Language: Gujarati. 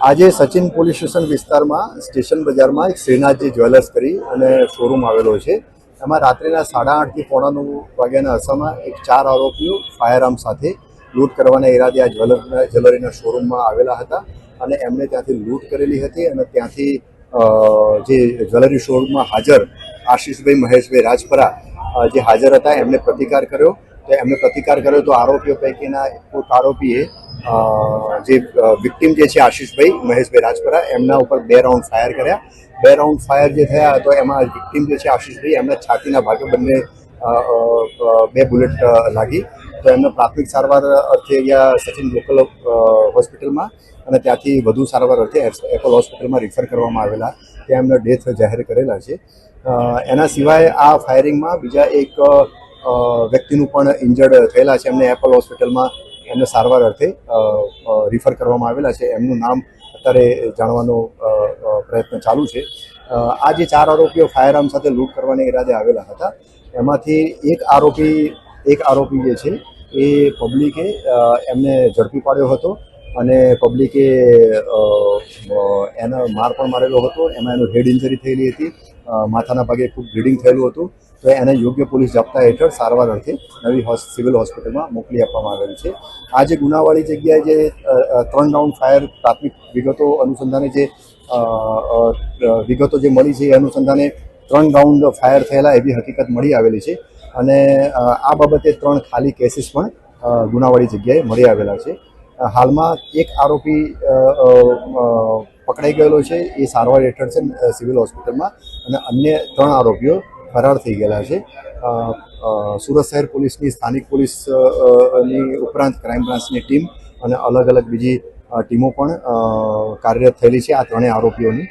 આજે સચિન પોલીસ સ્ટેશન વિસ્તારમાં સ્ટેશન બજારમાં એક શ્રીનાથજી જ્વેલર્સ કરી અને શોરૂમ આવેલો છે. એમાં રાત્રિના 8:30 થી 9:45 વાગ્યાના અરસામાં એક 4 આરોપીઓ ફાયરઆર્મ સાથે લૂંટ કરવાના ઈરાદે આ જ્વેલરીના શોરૂમમાં આવેલા હતા અને એમણે ત્યાંથી લૂંટ કરેલી હતી અને ત્યાંથી જે જ્વેલરી શોરૂમમાં હાજર આશીષભાઈ મહેશભાઈ રાજપરા જે હાજર હતા એમને પ્રતિકાર કર્યો. તો આરોપીઓ પૈકીના એક આરોપીએ જે વિક્ટિમ જે છે આશીષભાઈ મહેશભાઈ રાજપરા એમના ઉપર 2 રાઉન્ડ ફાયર કર્યા. 2 રાઉન્ડ ફાયર જે થયા તો એમાં વિક્ટિમ જે છે આશીષભાઈ એમના છાતીના ભાગે બંને 2 બુલેટ લાગી. તો એમને પ્રાથમિક સારવાર અર્થે અહીંયા સચિન લોકલ હોસ્પિટલમાં અને ત્યાંથી વધુ સારવાર અર્થે એપોલો હોસ્પિટલમાં રિફર કરવામાં આવેલા. ત્યાં એમને ડેથ જાહેર કરેલા છે. એના સિવાય આ ફાયરિંગમાં બીજા એક વ્યક્તિનું પણ ઇન્જર્ડ થયેલા છે. એમને એપોલો હોસ્પિટલમાં એમને સારવાર અર્થે રિફર કરવામાં આવેલા છે. એમનું નામ અત્યારે જાણવાનો પ્રયત્ન ચાલુ છે. આ જે 4 આરોપીઓ ફાયરઆર્મ સાથે લૂંટ કરવાના ઈરાદે આવેલા હતા એમાંથી એક આરોપી જે છે એ પબ્લિકે એમને ઝડપી પાડ્યો હતો અને પબ્લિકે એને માર પણ મારેલો હતો. એમાં એનું હેડ ઇન્જરી થયેલી હતી, માથાના ભાગે ખૂબ બ્લીડિંગ થયેલું હતું. તો એને યોગ્ય પોલીસ જાપ્તા હેઠળ સારવાર અર્થે નવી સિવિલ હોસ્પિટલમાં મોકલી આપવામાં આવેલી છે. આ જે ગુનાવાળી જગ્યાએ જે 3 રાઉન્ડ ફાયર પ્રાથમિક વિગતો જે મળી છે એ અનુસંધાને 3 રાઉન્ડ ફાયર થયેલા એવી હકીકત મળી આવેલી છે અને આ બાબતે 3 ખાલી કેસીસ પણ ગુનાવાળી જગ્યાએ મળી આવેલા છે. હાલમાં એક આરોપી પકડાઈ ગયેલો છે, એ સારવાર હેઠળ છે સિવિલ હોસ્પિટલમાં અને અન્ય 3 આરોપીઓ ફરાર થઈ ગયેલા છે. સુરત શહેર પોલીસની સ્થાનિક પોલીસની ઉપરાંત ક્રાઇમ બ્રાન્ચની ટીમ અને અલગ અલગ બીજી ટીમો પણ કાર્યરત થયેલી છે આ 3 આરોપીઓની.